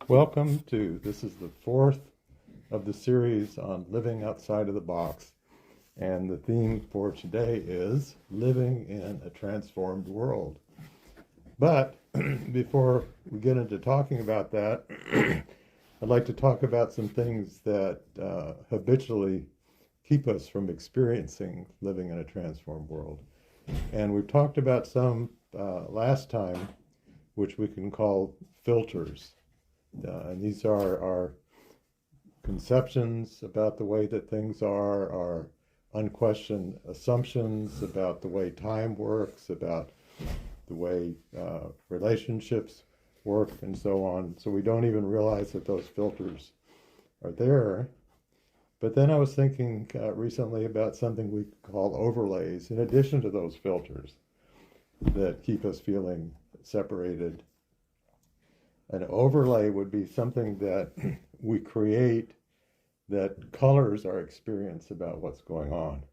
This is the fourth of the series on living outside of the box. And the theme for today is living in a transformed world. But before we get into talking about that, I'd like to talk about some things that habitually keep us from experiencing living in a transformed world. And we've talked about some last time, which we can call filters. And these are our conceptions about the way that things are, our unquestioned assumptions about the way time works, about the way relationships work, and so on. So we don't even realize that those filters are there. But then I was thinking recently about something we call overlays in addition to those filters that keep us feeling separated. An overlay would be something that we create that colors our experience about what's going on.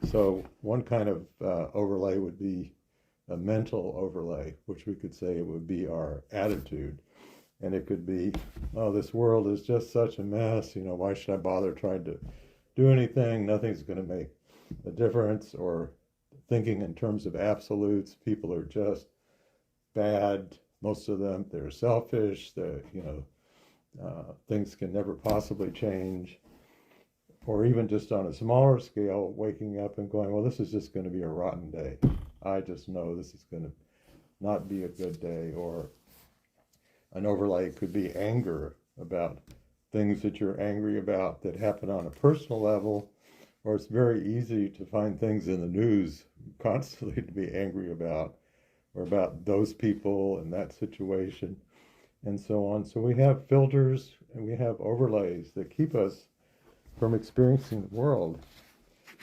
So one kind of overlay would be a mental overlay, which we could say it would be our attitude. And it could be, oh, this world is just such a mess. Why should I bother trying to do anything? Nothing's going to make a difference. Or thinking in terms of absolutes, people are just bad. Most of them, they're selfish. Things can never possibly change. Or even just on a smaller scale, waking up and going, well, this is just going to be a rotten day. I just know this is going to not be a good day. Or an overlay could be anger about things that you're angry about that happen on a personal level. Or it's very easy to find things in the news constantly to be angry about, or about those people and that situation, and so on. So we have filters and we have overlays that keep us from experiencing the world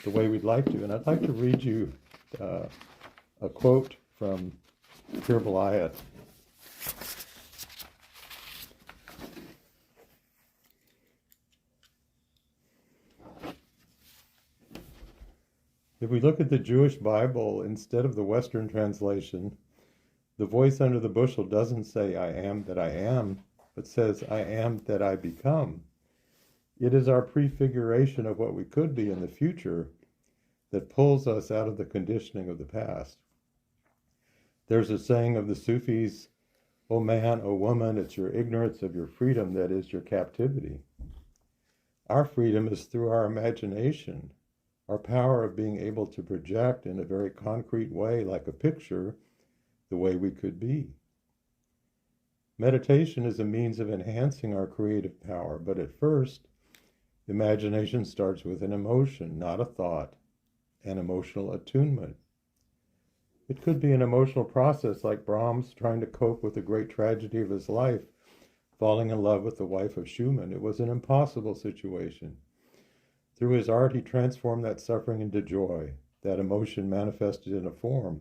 the way we'd like to. And I'd like to read you a quote from Pir Vilayat. If we look at the Jewish Bible, instead of the Western translation, the voice under the bushel doesn't say, I am that I am, but says, I am that I become. It is our prefiguration of what we could be in the future that pulls us out of the conditioning of the past. There's a saying of the Sufis, O man, O woman, it's your ignorance of your freedom that is your captivity. Our freedom is through our imagination, our power of being able to project in a very concrete way, like a picture, the way we could be. Meditation is a means of enhancing our creative power, but at first, imagination starts with an emotion, not a thought, an emotional attunement. It could be an emotional process like Brahms trying to cope with the great tragedy of his life, falling in love with the wife of Schumann. It was an impossible situation. Through his art, he transformed that suffering into joy, that emotion manifested in a form.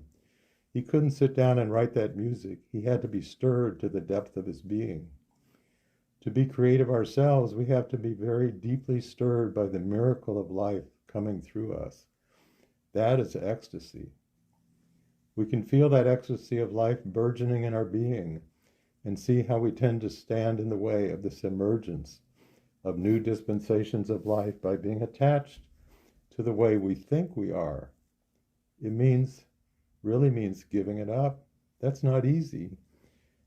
He couldn't sit down and write that music. He had to be stirred to the depth of his being. To be creative ourselves, we have to be very deeply stirred by the miracle of life coming through us. That is ecstasy. We can feel that ecstasy of life burgeoning in our being and see how we tend to stand in the way of this emergence of new dispensations of life by being attached to the way we think we are. It really means giving it up. That's not easy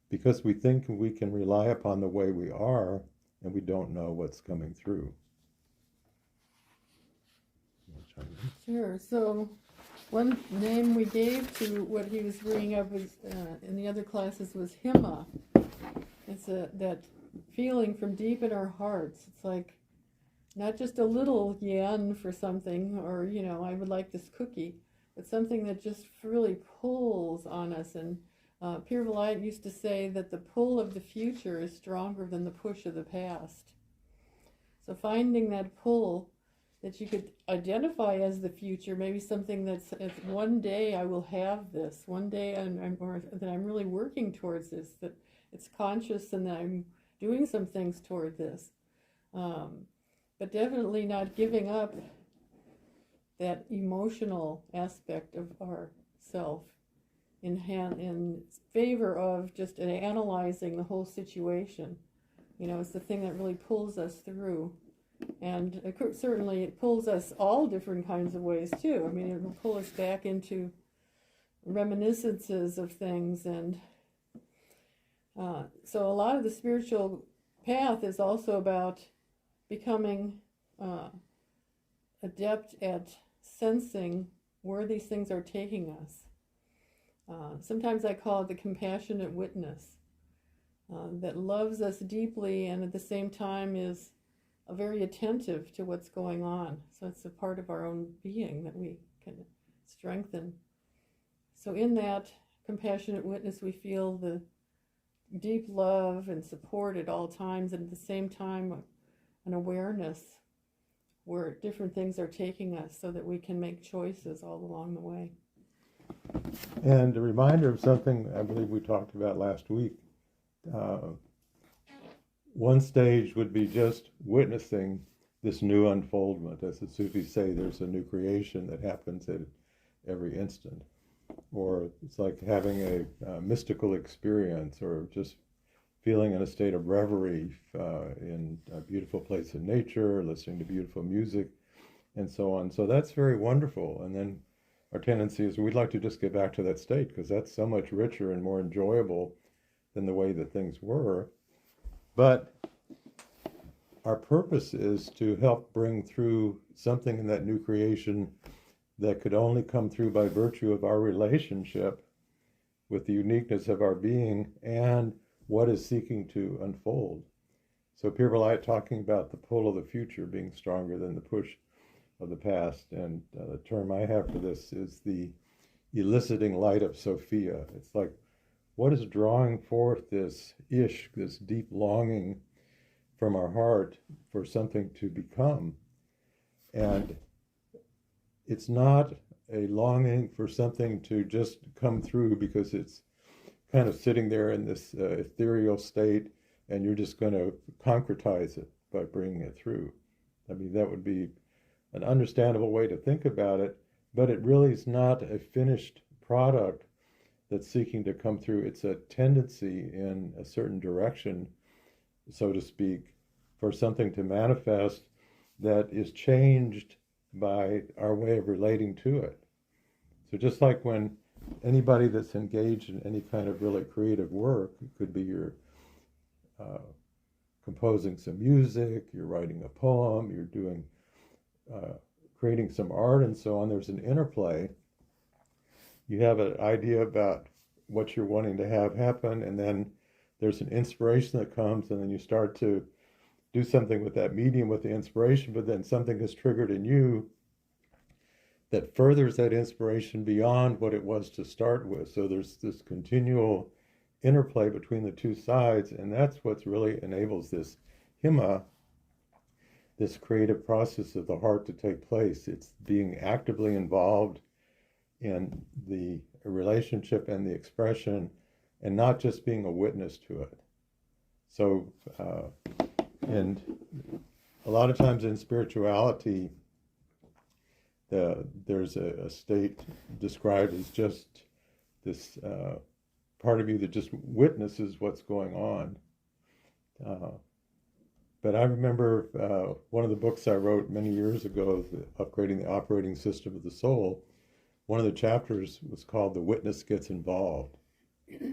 because we think we can rely upon the way we are and we don't know what's coming through. Sure. So one name we gave to what he was bringing up was, in the other classes was Hima. It's that feeling from deep in our hearts. It's like not just a little yen for something, or I would like this cookie, but something that just really pulls on us. And Pir Vilayat used to say that the pull of the future is stronger than the push of the past. So finding that pull that you could identify as the future, maybe something that's one day I will have this, one day or that I'm really working towards this, that it's conscious and that I'm doing some things toward this. But definitely not giving up that emotional aspect of our self in favor of just analyzing the whole situation. You know, it's the thing that really pulls us through. And certainly it pulls us all different kinds of ways too. I mean, it will pull us back into reminiscences of things. And so a lot of the spiritual path is also about becoming adept at sensing where these things are taking us. Sometimes I call it the compassionate witness that loves us deeply and at the same time is very attentive to what's going on. So it's a part of our own being that we can strengthen. So in that compassionate witness, we feel the deep love and support at all times, and at the same time an awareness where different things are taking us so that we can make choices all along the way. And a reminder of something I believe we talked about last week. One stage would be just witnessing this new unfoldment. As the Sufis say, there's a new creation that happens at every instant. Or it's like having a mystical experience, or just feeling in a state of reverie in a beautiful place in nature, listening to beautiful music, and so on. So that's very wonderful. And then our tendency is we'd like to just get back to that state because that's so much richer and more enjoyable than the way that things were. But our purpose is to help bring through something in that new creation that could only come through by virtue of our relationship with the uniqueness of our being and what is seeking to unfold. So Pure Light talking about the pull of the future being stronger than the push of the past. And the term I have for this is the eliciting light of Sophia. It's like, what is drawing forth this ishq, this deep longing from our heart for something to become? And it's not a longing for something to just come through because it's kind of sitting there in this ethereal state and you're just going to concretize it by bringing it through. I mean, that would be an understandable way to think about it, but it really is not a finished product that's seeking to come through. It's a tendency in a certain direction, so to speak, for something to manifest that is changed by our way of relating to it. So just like when anybody that's engaged in any kind of really creative work, it could be you're composing some music, you're writing a poem, you're doing creating some art and so on, there's an interplay. You have an idea about what you're wanting to have happen, and then there's an inspiration that comes, and then you start to do something with that medium with the inspiration, but then something is triggered in you that furthers that inspiration beyond what it was to start with. So there's this continual interplay between the two sides, and that's what really enables this hima, this creative process of the heart, to take place. It's being actively involved in the relationship and the expression, and not just being a witness to it. So, and a lot of times in spirituality, there's a state described as just this part of you that just witnesses what's going on. But I remember one of the books I wrote many years ago, Upgrading the Operating System of the Soul, one of the chapters was called The Witness Gets Involved.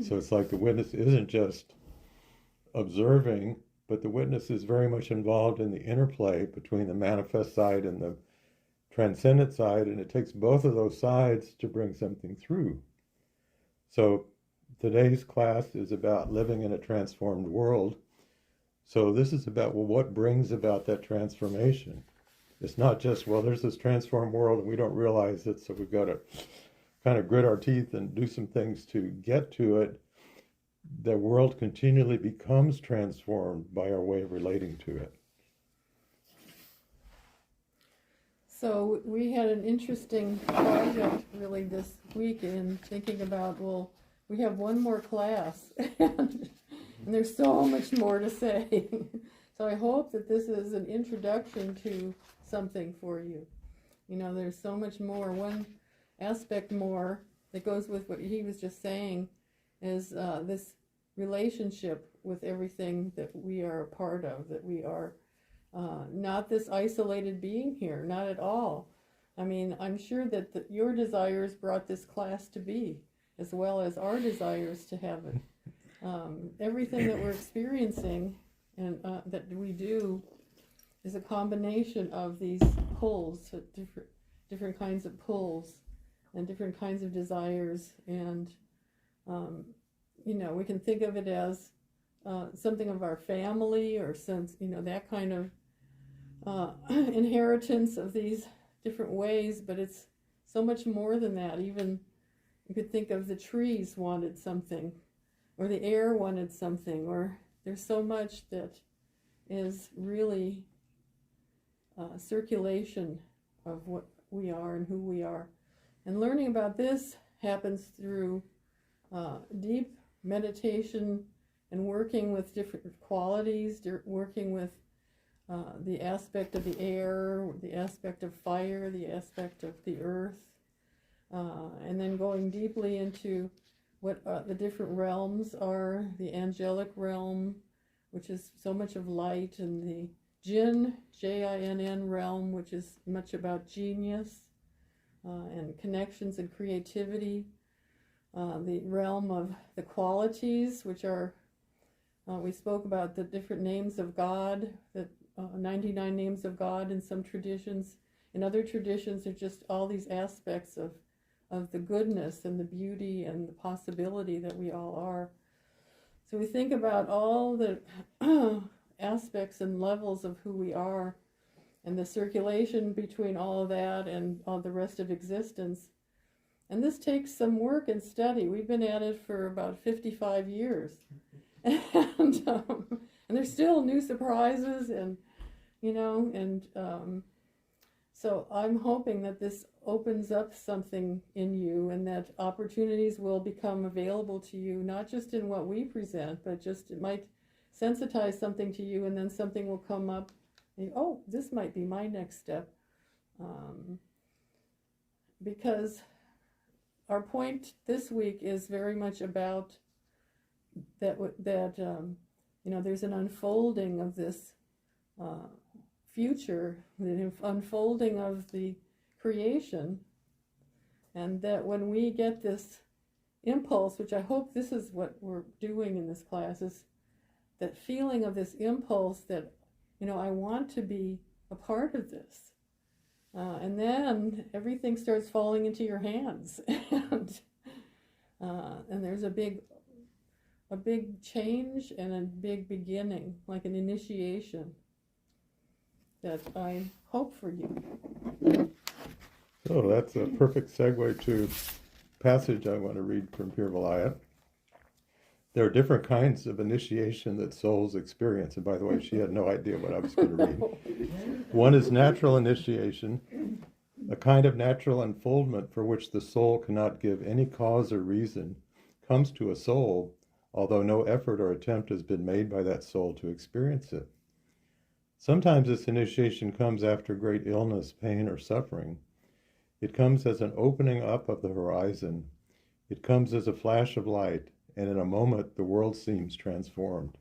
So it's like the witness isn't just observing, but the witness is very much involved in the interplay between the manifest side and the transcendent side, and it takes both of those sides to bring something through. So today's class is about living in a transformed world. So this is about, well, what brings about that transformation? It's not just, well, there's this transformed world and we don't realize it, so we've got to kind of grit our teeth and do some things to get to it. The world continually becomes transformed by our way of relating to it. So we had an interesting project really this week in thinking about, well, we have one more class and there's so much more to say. So I hope that this is an introduction to something for you. You know, there's so much more, one aspect more that goes with what he was just saying, is this relationship with everything that we are a part of, that we are not this isolated being here, not at all. I mean, I'm sure that your desires brought this class to be, as well as our desires to have it. Everything that we're experiencing and that we do is a combination of these pulls, different kinds of pulls and different kinds of desires. And, we can think of it as something of our family, or sense, that kind of inheritance of these different ways, but it's so much more than that. Even you could think of the trees wanted something, or the air wanted something, or there's so much that is really circulation of what we are and who we are. And learning about this happens through deep meditation and working with different qualities, working with the aspect of the air, the aspect of fire, the aspect of the earth, and then going deeply into what the different realms are, the angelic realm, which is so much of light, and the Jinn, Jinn realm, which is much about genius and connections and creativity, the realm of the qualities, which are, we spoke about the different names of God, that 99 names of God in some traditions. In other traditions, are just all these aspects of the goodness and the beauty and the possibility that we all are. So we think about all the aspects and levels of who we are, and the circulation between all of that and all the rest of existence. And this takes some work and study. We've been at it for about 55 years. And there's still new surprises, and so I'm hoping that this opens up something in you, and that opportunities will become available to you, not just in what we present, but just it might sensitize something to you, and then something will come up, and this might be my next step. Because our point this week is very much about that there's an unfolding of this future, the unfolding of the creation, and that when we get this impulse, which I hope this is what we're doing in this class, is that feeling of this impulse that, I want to be a part of this. And then everything starts falling into your hands. And there's a big change and a big beginning, like an initiation, that I hope for you. So that's a perfect segue to passage I want to read from Pir Vilayat. There are different kinds of initiation that souls experience. And by the way, she had no idea what I was going to read. One is natural initiation, a kind of natural unfoldment for which the soul cannot give any cause or reason, comes to a soul, although no effort or attempt has been made by that soul to experience it. Sometimes this initiation comes after great illness, pain, or suffering. It comes as an opening up of the horizon. It comes as a flash of light, and in a moment the world seems transformed.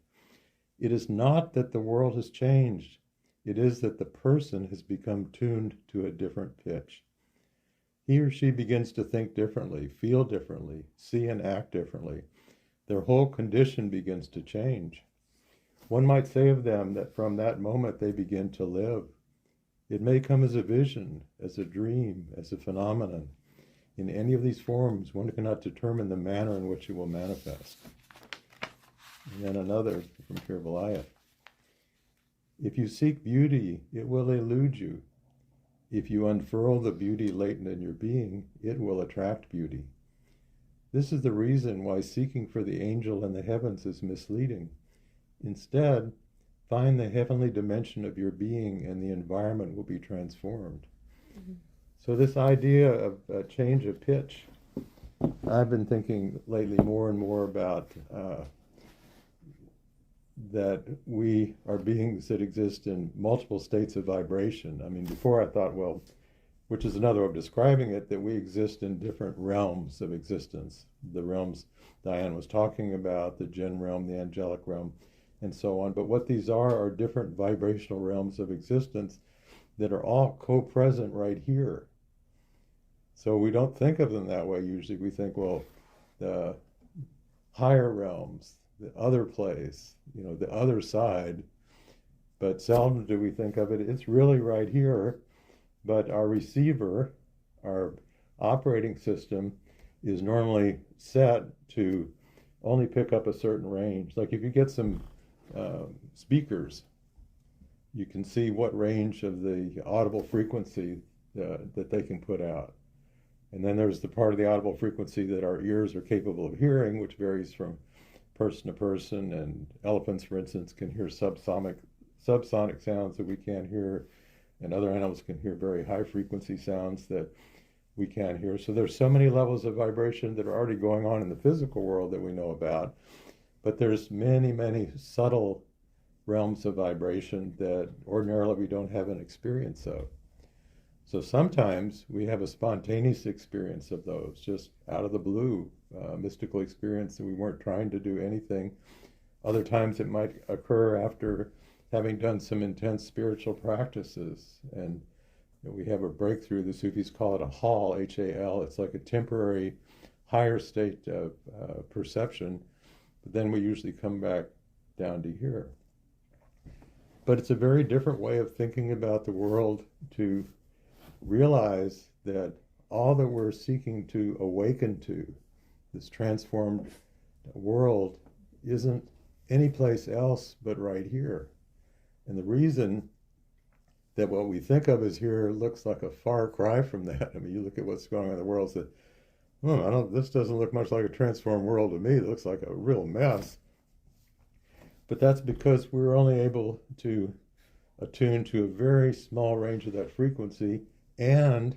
It is not that the world has changed. It is that the person has become tuned to a different pitch. He or she begins to think differently, feel differently, see and act differently. Their whole condition begins to change. One might say of them that from that moment they begin to live. It may come as a vision, as a dream, as a phenomenon. In any of these forms, one cannot determine the manner in which it will manifest. And then another from Pir Vilayat. If you seek beauty, it will elude you. If you unfurl the beauty latent in your being, it will attract beauty. This is the reason why seeking for the angel in the heavens is misleading. Instead, find the heavenly dimension of your being, and the environment will be transformed. Mm-hmm. So this idea of a change of pitch, I've been thinking lately more and more about that we are beings that exist in multiple states of vibration. I mean, before I thought, well, which is another way of describing it, that we exist in different realms of existence. The realms Diane was talking about, the Jinn realm, the angelic realm, and so on. But what these are different vibrational realms of existence that are all co-present right here. So we don't think of them that way usually. We think, well, the higher realms, the other place, the other side. But seldom do we think of it. It's really right here. But our receiver, our operating system, is normally set to only pick up a certain range. Like if you get some speakers, you can see what range of the audible frequency that they can put out. And then there's the part of the audible frequency that our ears are capable of hearing, which varies from person to person. And elephants, for instance, can hear subsonic sounds that we can't hear, and other animals can hear very high frequency sounds that we can't hear. So there's so many levels of vibration that are already going on in the physical world that we know about, but there's many, many subtle realms of vibration that ordinarily we don't have an experience of. So sometimes we have a spontaneous experience of those, just out of the blue, mystical experience, and we weren't trying to do anything. Other times it might occur after having done some intense spiritual practices, and we have a breakthrough. The Sufis call it a hal, H-A-L. It's like a temporary higher state of perception, but then we usually come back down to here. But it's a very different way of thinking about the world, to realize that all that we're seeking to awaken to, this transformed world, isn't any place else but right here. And the reason that what we think of as here looks like a far cry from that. I mean, you look at what's going on in the world and say, this doesn't look much like a transformed world to me. It looks like a real mess. But that's because we're only able to attune to a very small range of that frequency. And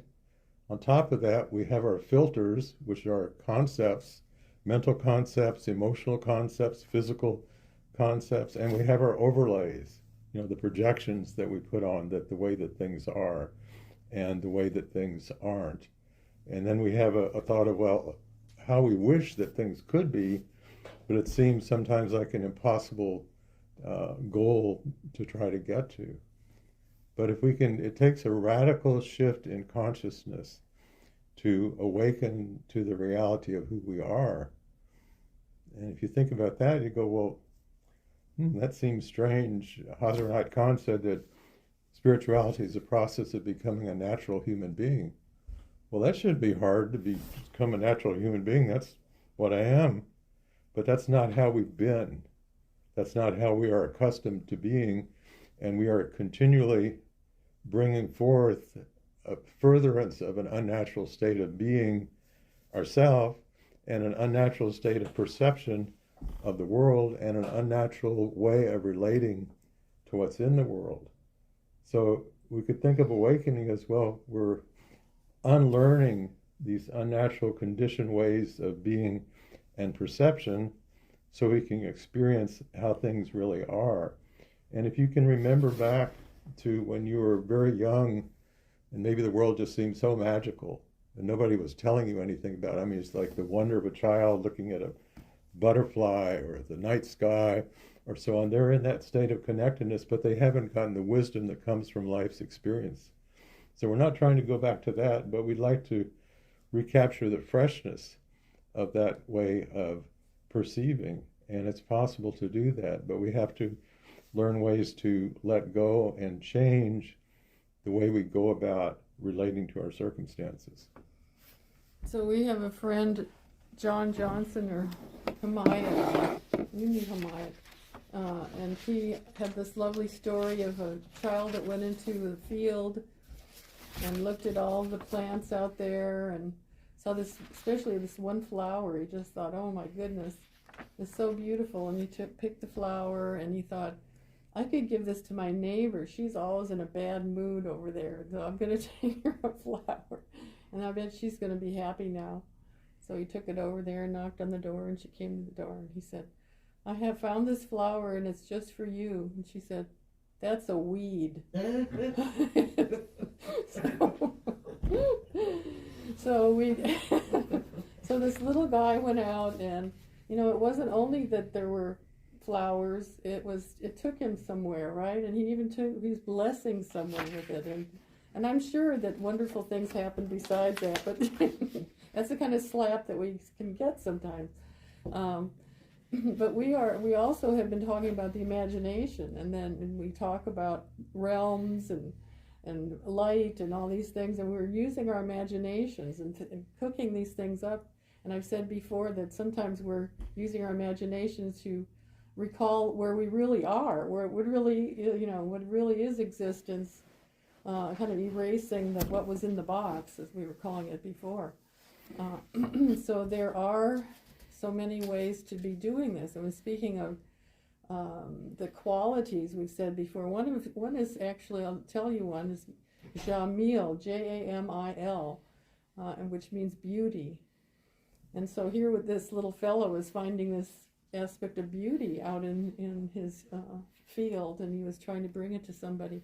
on top of that, we have our filters, which are concepts, mental concepts, emotional concepts, physical concepts, and we have our overlays, the projections that we put on that the way that things are and the way that things aren't. And then we have a thought of, well, how we wish that things could be, but it seems sometimes like an impossible goal to try to get to. But if we can, it takes a radical shift in consciousness to awaken to the reality of who we are. And if you think about that, you go, well, that seems strange. Hazrat Khan said that spirituality is a process of becoming a natural human being. Well, that shouldn't be hard to become a natural human being. That's what I am. But that's not how we've been. That's not how we are accustomed to being. And we are continually bringing forth a furtherance of an unnatural state of being ourselves, and an unnatural state of perception of the world, and an unnatural way of relating to what's in the world. So we could think of awakening as, well, we're unlearning these unnatural conditioned ways of being and perception so we can experience how things really are. And if you can remember back to when you were very young and maybe the world just seemed so magical and nobody was telling you anything about it. I mean, it's like the wonder of a child looking at a butterfly or the night sky or so on. They're in that state of connectedness, but they haven't gotten the wisdom that comes from life's experience. So we're not trying to go back to that, but we'd like to recapture the freshness of that way of perceiving. And it's possible to do that, but we have to learn ways to let go and change the way we go about relating to our circumstances. So we have a friend, John Johnson, or Hamayat. You knew Hamayat. And he had this lovely story of a child that went into the field and looked at all the plants out there and saw this, especially this one flower. He just thought, oh my goodness, it's so beautiful. And he picked the flower and he thought, I could give this to my neighbor. She's always in a bad mood over there. So I'm going to take her a flower. And I bet she's going to be happy now. So he took it over there and knocked on the door, and she came to the door and he said, I have found this flower and it's just for you. And she said, that's a weed. So So so this little guy went out, and it wasn't only that there were flowers, it took him somewhere, right? And he was blessing someone with it, and I'm sure that wonderful things happened besides that, but that's the kind of slap that we can get sometimes. But we also have been talking about the imagination, and then we talk about realms and light and all these things, and we're using our imaginations and cooking these things up. And I've said before that sometimes we're using our imaginations to recall where we really are, where what really is existence, kind of erasing what was in the box, as we were calling it before. So there are so many ways to be doing this. And speaking of the qualities we've said before, one is actually, I'll tell you one, is Jamil, Jamil, which means beauty. And so here with this little fellow is finding this aspect of beauty out in his field, and he was trying to bring it to somebody.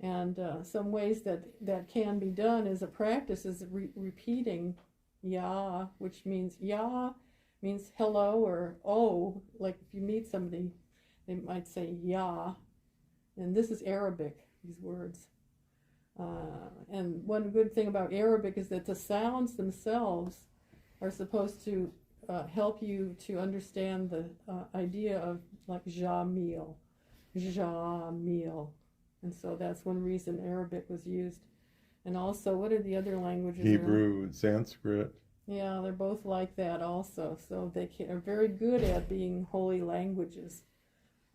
And some ways that can be done as a practice is repeating Ya, which means Ya means hello, or oh, like if you meet somebody, they might say Ya. And this is Arabic, these words. And one good thing about Arabic is that the sounds themselves are supposed to help you to understand the idea of like Jamil. And so that's one reason Arabic was used. And also, what are the other languages? Hebrew and Sanskrit. Yeah, they're both like that also. So they are very good at being holy languages.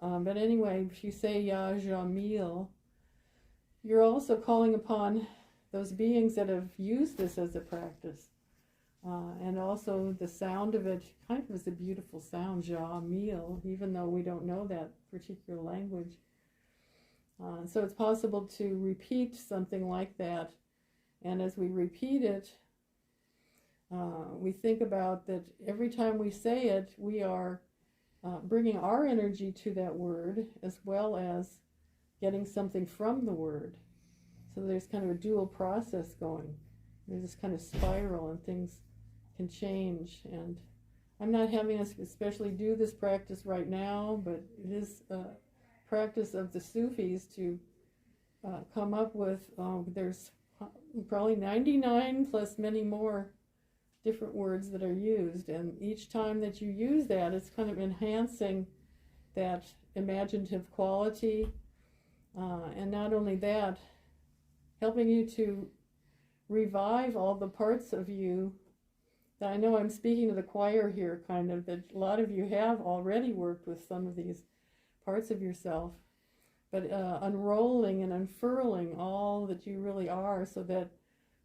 But anyway, if you say Ya Jamil, you're also calling upon those beings that have used this as a practice. And also the sound of it kind of is a beautiful sound, Jamil, even though we don't know that particular language. So it's possible to repeat something like that. And as we repeat it, we think about that every time we say it, we are bringing our energy to that word as well as getting something from the word. So there's kind of a dual process going. There's this kind of spiral, and things can change. And I'm not having us especially do this practice right now, but it is a practice of the Sufis to come up with, there's probably 99 plus many more different words that are used, and each time that you use that, it's kind of enhancing that imaginative quality, and not only that, helping you to revive all the parts of you that I know I'm speaking to the choir here, kind of, that a lot of you have already worked with some of these parts of yourself, but unrolling and unfurling all that you really are, so that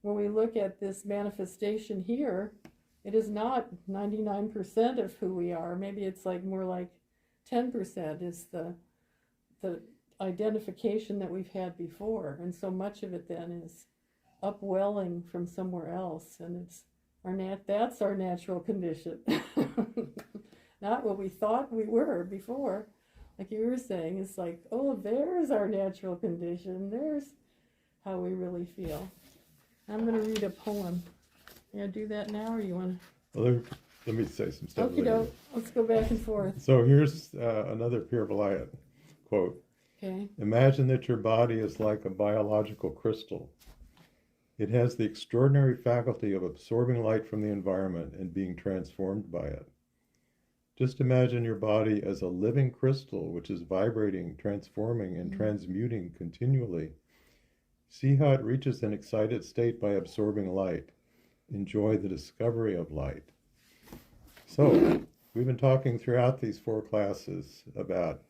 when we look at this manifestation here, it is not 99% of who we are. Maybe it's like more like 10% is the identification that we've had before, and so much of it then is upwelling from somewhere else, and it's that's our natural condition, not what we thought we were before. Like you were saying, it's like, oh, there's our natural condition. There's how we really feel. I'm going to read a poem. You going to do that now, or you want to? Well, let me say some stuff. Okay, let's go back and forth. So here's another Pir Vilayat quote. Okay. Imagine that your body is like a biological crystal. It has the extraordinary faculty of absorbing light from the environment and being transformed by it. Just imagine your body as a living crystal which is vibrating, transforming, and transmuting continually. See how it reaches an excited state by absorbing light. Enjoy the discovery of light. So, we've been talking throughout these 4 classes about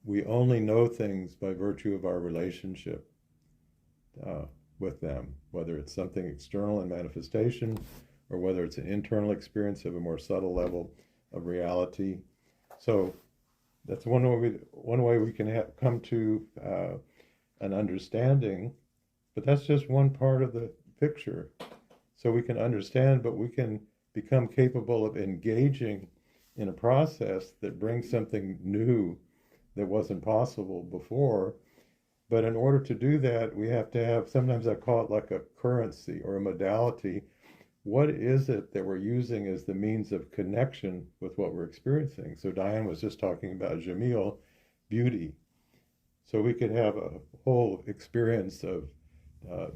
we only know things by virtue of our relationship with them, whether it's something external in manifestation or whether it's an internal experience of a more subtle level of reality. So that's one way we can come to an understanding, but that's just one part of the picture. So we can understand, but we can become capable of engaging in a process that brings something new that wasn't possible before, But in order to do that, we have to have, sometimes I call it like a currency or a modality. What is it that we're using as the means of connection with what we're experiencing? So Diane was just talking about Jamil, beauty. So we could have a whole experience of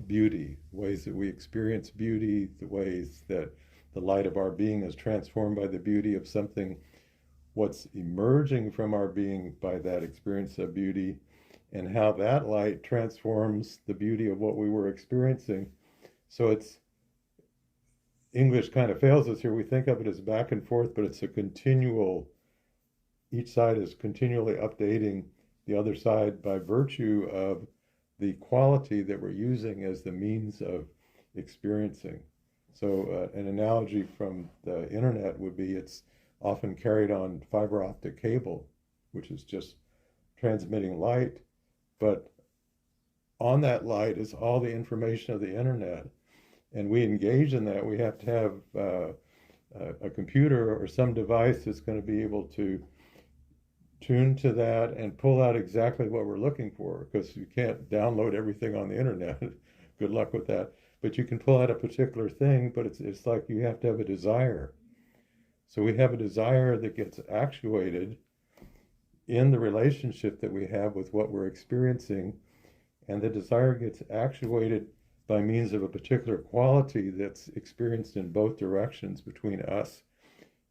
beauty, ways that we experience beauty, the ways that the light of our being is transformed by the beauty of something, what's emerging from our being by that experience of beauty, and how that light transforms the beauty of what we were experiencing. So it's, English kind of fails us here. We think of it as back and forth, but it's a continual, each side is continually updating the other side by virtue of the quality that we're using as the means of experiencing. So an analogy from the internet would be it's often carried on fiber optic cable, which is just transmitting light, but on that light is all the information of the internet. And we engage in that, we have to have a computer or some device that's going to be able to tune to that and pull out exactly what we're looking for, because you can't download everything on the internet. Good luck with that. But you can pull out a particular thing, but it's like you have to have a desire. So we have a desire that gets actuated in the relationship that we have with what we're experiencing, and the desire gets actuated by means of a particular quality that's experienced in both directions between us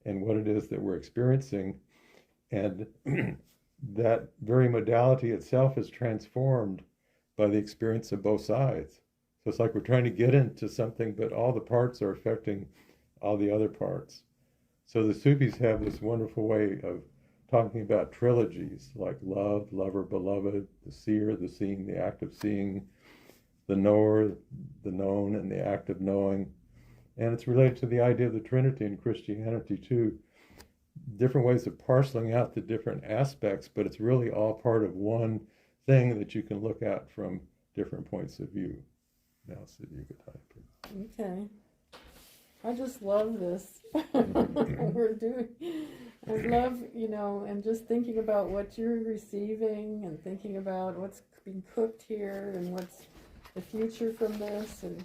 and what it is that we're experiencing. And that very modality itself is transformed by the experience of both sides. So it's like we're trying to get into something, but all the parts are affecting all the other parts. So the Sufis have this wonderful way of talking about trilogies, like love, lover, beloved, the seer, the seeing, the act of seeing, the knower, the known, and the act of knowing. And it's related to the idea of the Trinity in Christianity too. Different ways of parceling out the different aspects, but it's really all part of one thing that you can look at from different points of view. Now, so you could type. Okay. I just love this. We're doing. I love, and just thinking about what you're receiving and thinking about what's being cooked here and what's the future from this, and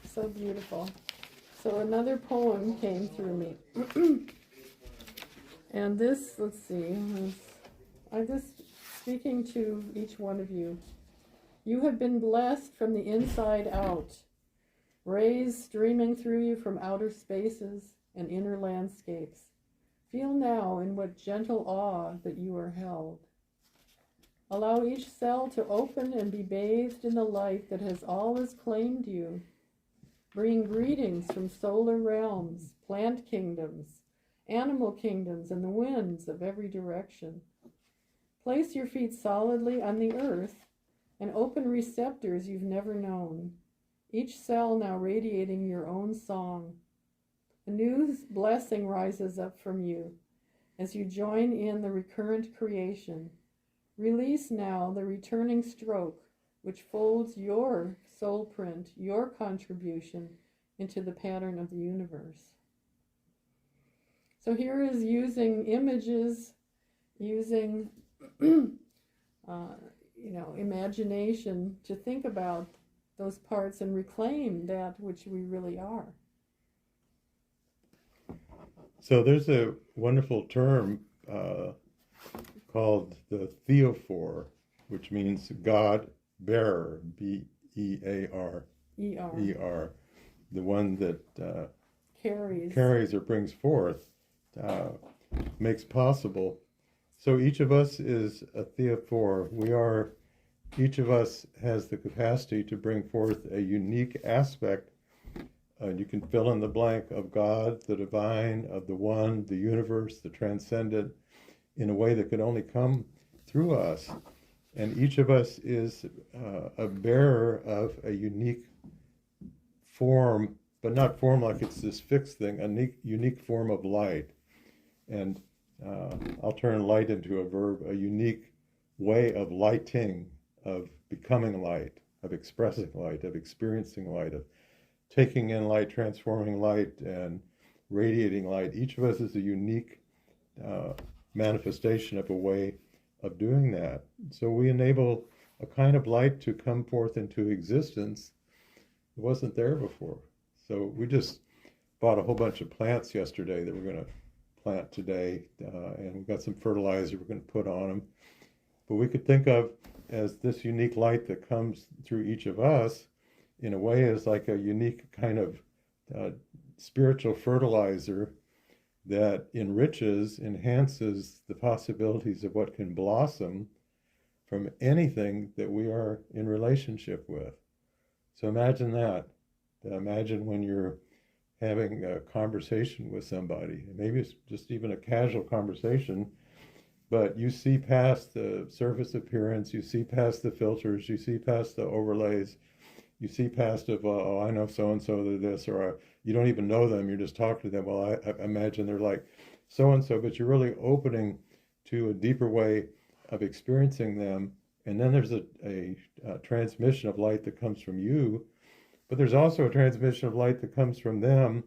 so beautiful. So another poem came through me. And this, let's see, I'm just speaking to each one of you. You have been blessed from the inside out, rays streaming through you from outer spaces and inner landscapes. Feel now in what gentle awe that you are held. Allow each cell to open and be bathed in the light that has always claimed you. Bring greetings from solar realms, plant kingdoms, animal kingdoms, and the winds of every direction. Place your feet solidly on the earth and open receptors you've never known, each cell now radiating your own song. A new blessing rises up from you as you join in the recurrent creation. Release now the returning stroke which folds your soul print, your contribution into the pattern of the universe. So here is using images, using imagination to think about those parts and reclaim that which we really are. So there's a wonderful term called the Theophor, which means God bearer, B-E-A-R, E-R, the one that carries or brings forth, makes possible. So each of us is a Theophor. Each of us has the capacity to bring forth a unique aspect. You can fill in the blank of God, the divine, of the one, the universe, the transcendent, in a way that could only come through us. And each of us is a bearer of a unique form, but not form like it's this fixed thing, a unique form of light. And I'll turn light into a verb, a unique way of lighting, of becoming light, of expressing light, of experiencing light, of taking in light, transforming light, and radiating light. Each of us is a unique manifestation of a way of doing that. So we enable a kind of light to come forth into existence that wasn't there before. So we just bought a whole bunch of plants yesterday that we're going to plant today, and we've got some fertilizer we're going to put on them. But we could think of as this unique light that comes through each of us, in a way, as like a unique kind of spiritual fertilizer that enhances the possibilities of what can blossom from anything that we are in relationship with. So imagine that. Imagine when you're having a conversation with somebody, maybe it's just even a casual conversation, but you see past the surface appearance, you see past the filters, you see past the overlays, you see past of, oh, I know so-and-so, they're this, or you don't even know them, you're just talking to them. Well, I imagine they're like so-and-so, but you're really opening to a deeper way of experiencing them. And then there's a transmission of light that comes from you, but there's also a transmission of light that comes from them.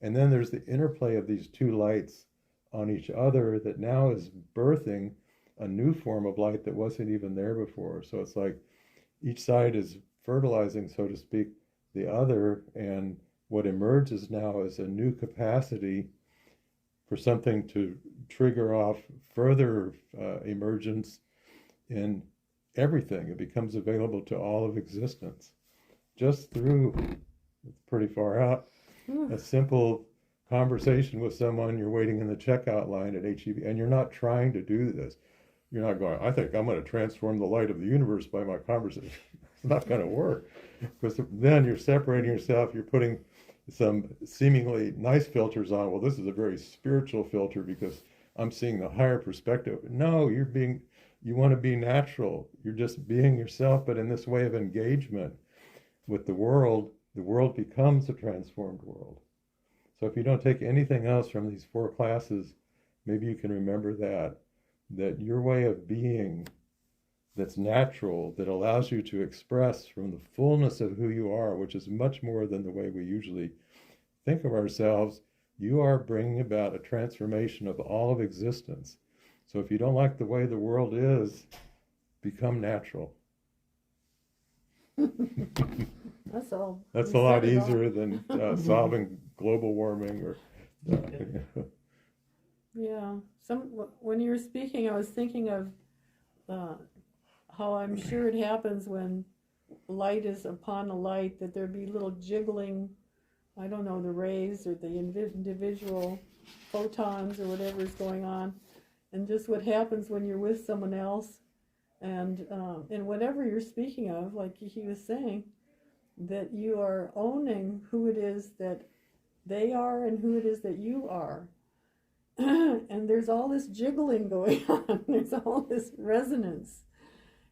And then there's the interplay of these two lights on each other that now is birthing a new form of light that wasn't even there before. So it's like each side is fertilizing, so to speak, the other, and what emerges now is a new capacity for something to trigger off further emergence in everything. It becomes available to all of existence just through, it's pretty far out, a simple conversation with someone. You're waiting in the checkout line at HEB, and you're not trying to do this. You're not going, I think I'm going to transform the light of the universe by my conversation. It's not going to work, because then you're separating yourself. You're putting some seemingly nice filters on. Well, this is a very spiritual filter because I'm seeing the higher perspective. No, you want to be natural. You're just being yourself, but in this way of engagement with the world becomes a transformed world. So if you don't take anything else from these 4 classes, maybe you can remember that your way of being that's natural, that allows you to express from the fullness of who you are, which is much more than the way we usually think of ourselves, you are bringing about a transformation of all of existence. So if you don't like the way the world is, become natural. That's all. That's a lot easier than solving global warming or. Yeah. When you were speaking, I was thinking of how I'm sure it happens when light is upon a light, that there be little jiggling, I don't know, the rays or the individual photons or whatever is going on, and just what happens when you're with someone else, and whatever you're speaking of, like he was saying, that you are owning who it is that they are and who it is that you are. And there's all this jiggling going on. There's all this resonance,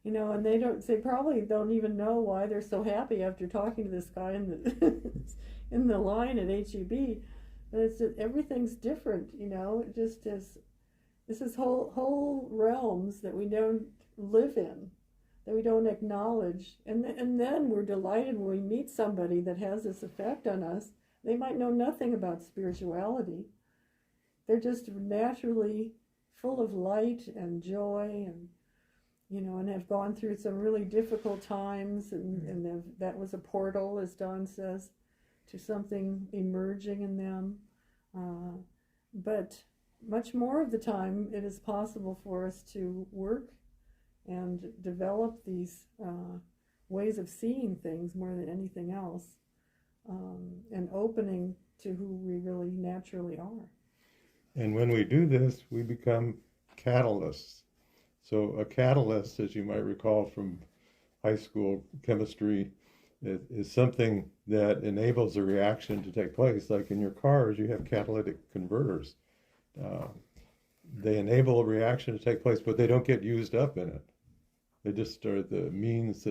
and they probably don't even know why they're so happy after talking to this guy in the line at HEB. But it's just, everything's different, it just is. This is whole realms that we don't live in, that we don't acknowledge. And then we're delighted when we meet somebody that has this effect on us. They might know nothing about spirituality. They're just naturally full of light and joy, and and have gone through some really difficult times, and that was a portal, as Don says, to something emerging in them. But much more of the time, it is possible for us to work and develop these ways of seeing things more than anything else, and opening to who we really naturally are. And when we do this, we become catalysts. So a catalyst, as you might recall from high school chemistry, is something that enables a reaction to take place. Like in your cars, you have catalytic converters. They enable a reaction to take place, but they don't get used up in it. They just are the means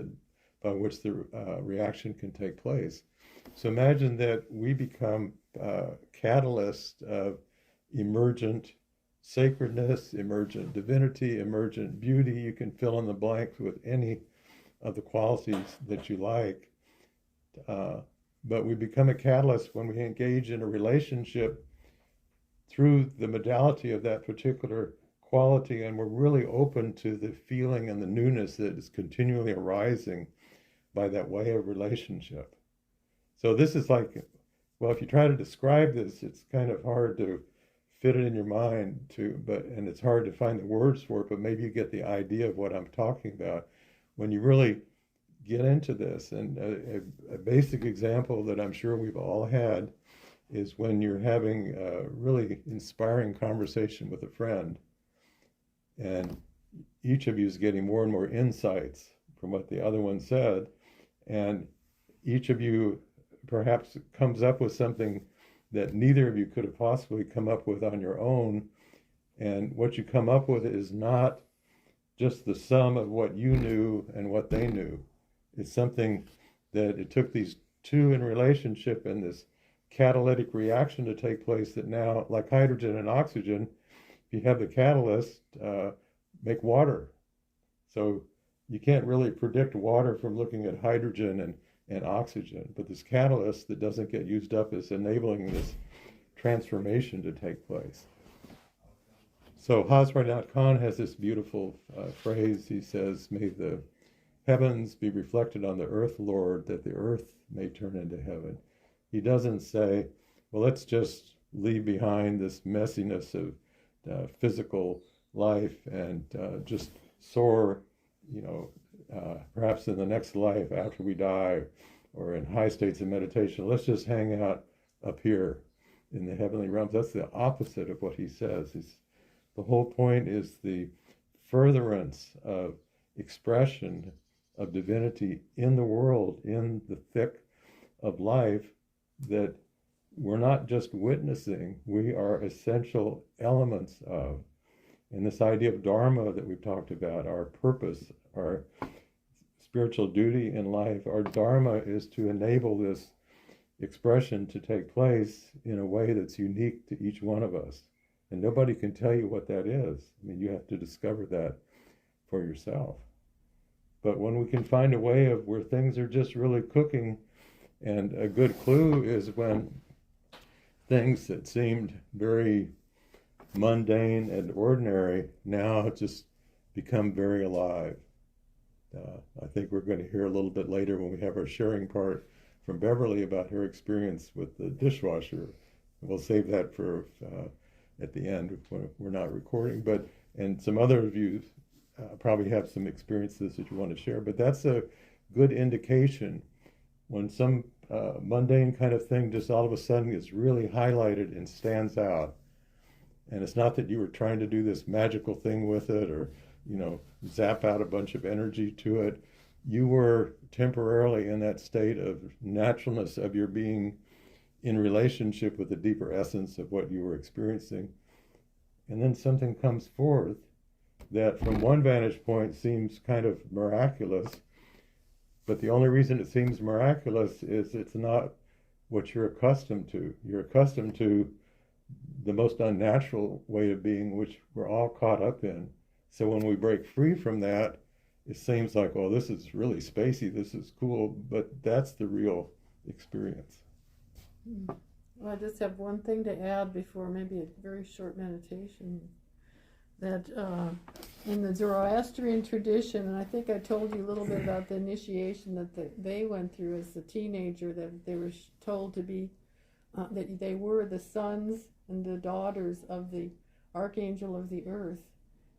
by which the reaction can take place. So imagine that we become catalysts of emergent sacredness, emergent divinity, emergent beauty. You can fill in the blanks with any of the qualities that you like. But we become a catalyst when we engage in a relationship through the modality of that particular quality, and we're really open to the feeling and the newness that is continually arising by that way of relationship. So this is like, well, if you try to describe this, it's kind of hard to fit it in your mind and it's hard to find the words for it, but maybe you get the idea of what I'm talking about when you really get into this. And a basic example that I'm sure we've all had is when you're having a really inspiring conversation with a friend, and each of you is getting more and more insights from what the other one said, and each of you perhaps comes up with something that neither of you could have possibly come up with on your own. And what you come up with is not just the sum of what you knew and what they knew. It's something that it took these two in relationship and this catalytic reaction to take place that now, like hydrogen and oxygen, if you have the catalyst, make water. So you can't really predict water from looking at hydrogen and oxygen, but this catalyst that doesn't get used up is enabling this transformation to take place. So Hazrat Khan has this beautiful phrase. He says, "May the heavens be reflected on the earth, Lord, that the earth may turn into heaven." He doesn't say, well, let's just leave behind this messiness of physical life and just soar, perhaps in the next life after we die or in high states of meditation. Let's just hang out up here in the heavenly realms. That's the opposite of what he says. The whole point is the furtherance of expression of divinity in the world, in the thick of life, that we're not just witnessing, we are essential elements of. And this idea of dharma that we've talked about, our purpose, our spiritual duty in life, our dharma is to enable this expression to take place in a way that's unique to each one of us. And nobody can tell you what that is. I mean, you have to discover that for yourself. But when we can find a way of where things are just really cooking, and a good clue is when things that seemed very mundane and ordinary now just become very alive. I think we're going to hear a little bit later when we have our sharing part from Beverly about her experience with the dishwasher. We'll save that for at the end when we're not recording. And some other of you probably have some experiences that you want to share. But that's a good indication when some mundane kind of thing just all of a sudden is really highlighted and stands out. And it's not that you were trying to do this magical thing with it or, zap out a bunch of energy to it. You were temporarily in that state of naturalness of your being in relationship with the deeper essence of what you were experiencing. And then something comes forth that from one vantage point seems kind of miraculous, but the only reason it seems miraculous is it's not what you're accustomed to. You're accustomed to the most unnatural way of being, which we're all caught up in. So when we break free from that, it seems like, well, this is really spacey, this is cool, but that's the real experience. Well, I just have one thing to add before maybe a very short meditation. That in the Zoroastrian tradition, and I think I told you a little bit about the initiation that they went through as a teenager, that they were told to be, that they were the sons and the daughters of the archangel of the earth.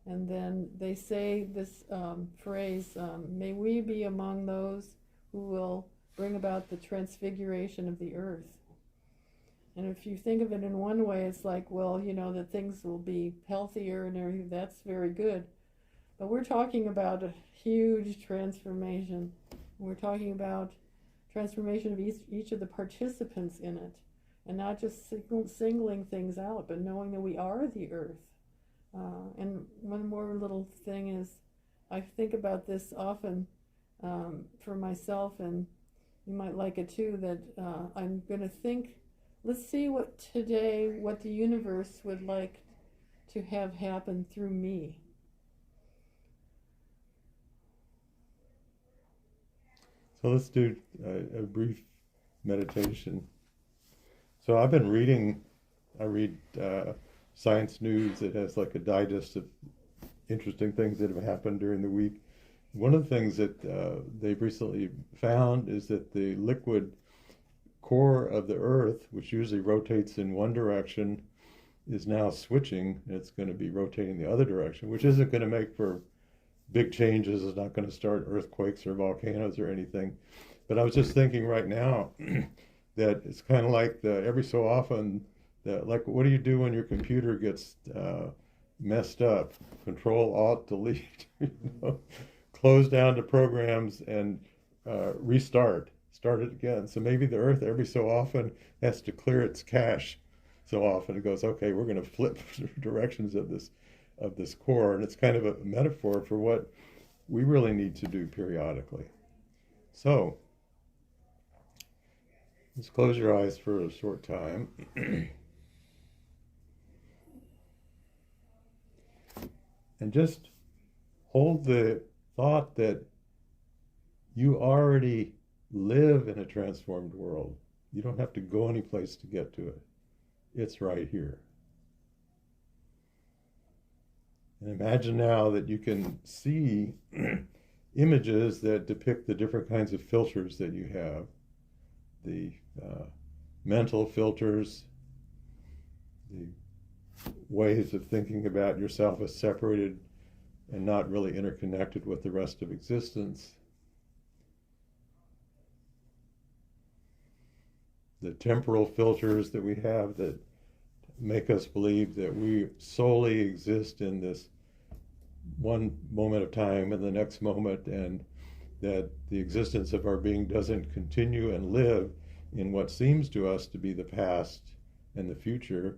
And then they say this phrase, may we be among those who will bring about the transfiguration of the earth. And if you think of it in one way, it's like, well, that things will be healthier and everything, that's very good. But we're talking about a huge transformation. We're talking about transformation of each of the participants in it. And not just singling things out, but knowing that we are the earth. And one more little thing is, I think about this often for myself, and you might like it too, that I'm going to think, let's see what the universe would like to have happen through me. So let's do a brief meditation. So I've been reading, I read Science News that has like a digest of interesting things that have happened during the week. One of the things that they've recently found is that the liquid core of the Earth, which usually rotates in one direction, is now switching. It's going to be rotating the other direction, which isn't going to make for big changes. It's not going to start earthquakes or volcanoes or anything. But I was just thinking right now that it's kind of like every so often, like what do you do when your computer gets messed up? Control Alt Delete, close down the programs and start it again. So maybe the Earth every so often has to clear its cache. So often it goes, okay, we're going to flip directions of this core, and it's kind of a metaphor for what we really need to do periodically. So let's close your eyes for a short time. And just hold the thought that you already live in a transformed world. You don't have to go any place to get to it. It's right here. And imagine now that you can see images that depict the different kinds of filters that you have. The mental filters, the ways of thinking about yourself as separated and not really interconnected with the rest of existence. The temporal filters that we have that make us believe that we solely exist in this one moment of time and the next moment, and that the existence of our being doesn't continue and live in what seems to us to be the past and the future,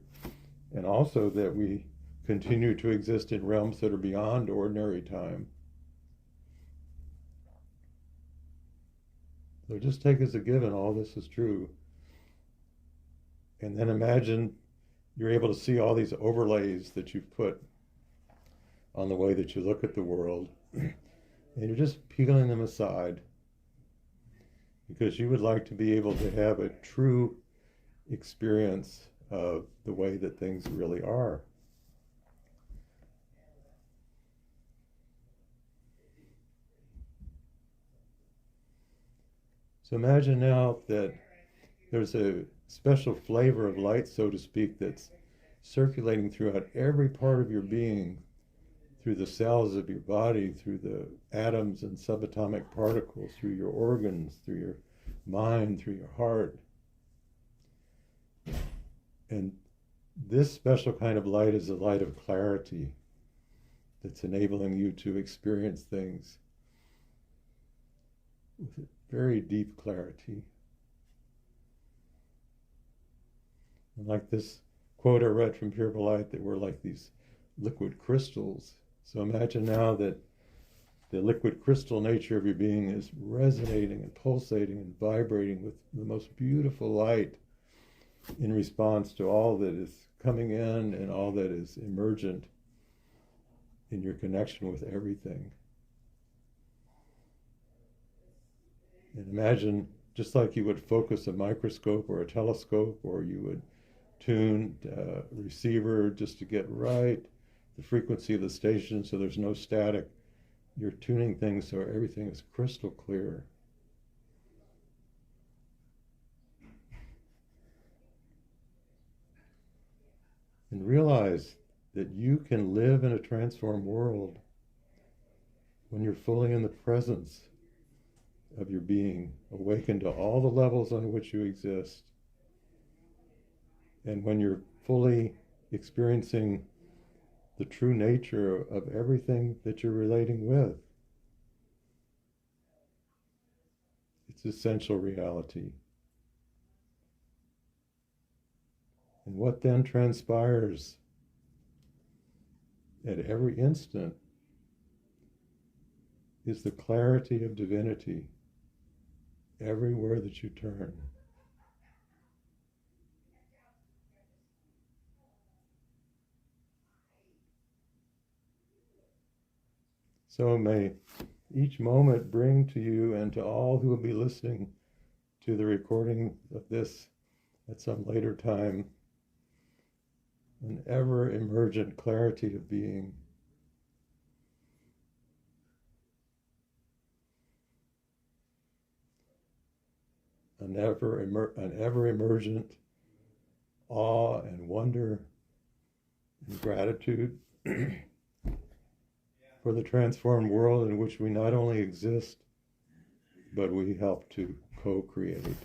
and also that we continue to exist in realms that are beyond ordinary time. So just take as a given all this is true. And then imagine you're able to see all these overlays that you've put on the way that you look at the world, and you're just peeling them aside because you would like to be able to have a true experience of the way that things really are. So imagine now that there's a special flavor of light, so to speak, that's circulating throughout every part of your being, through the cells of your body, through the atoms and subatomic particles, through your organs, through your mind, through your heart. And this special kind of light is a light of clarity that's enabling you to experience things with very deep clarity. And like this quote I read from Pure Light, that we're like these liquid crystals. So imagine now that the liquid crystal nature of your being is resonating and pulsating and vibrating with the most beautiful light in response to all that is coming in and all that is emergent in your connection with everything. And imagine, just like you would focus a microscope or a telescope, or you would tune a receiver just to get right the frequency of the station so there's no static, you're tuning things so everything is crystal clear. And realize that you can live in a transformed world when you're fully in the presence of your being, awakened to all the levels on which you exist. And when you're fully experiencing the true nature of everything that you're relating with, its essential reality. And what then transpires at every instant is the clarity of divinity everywhere that you turn. So may each moment bring to you and to all who will be listening to the recording of this at some later time an ever-emergent clarity of being. An ever-emergent awe and wonder and gratitude for the transformed world in which we not only exist, but we help to co-create.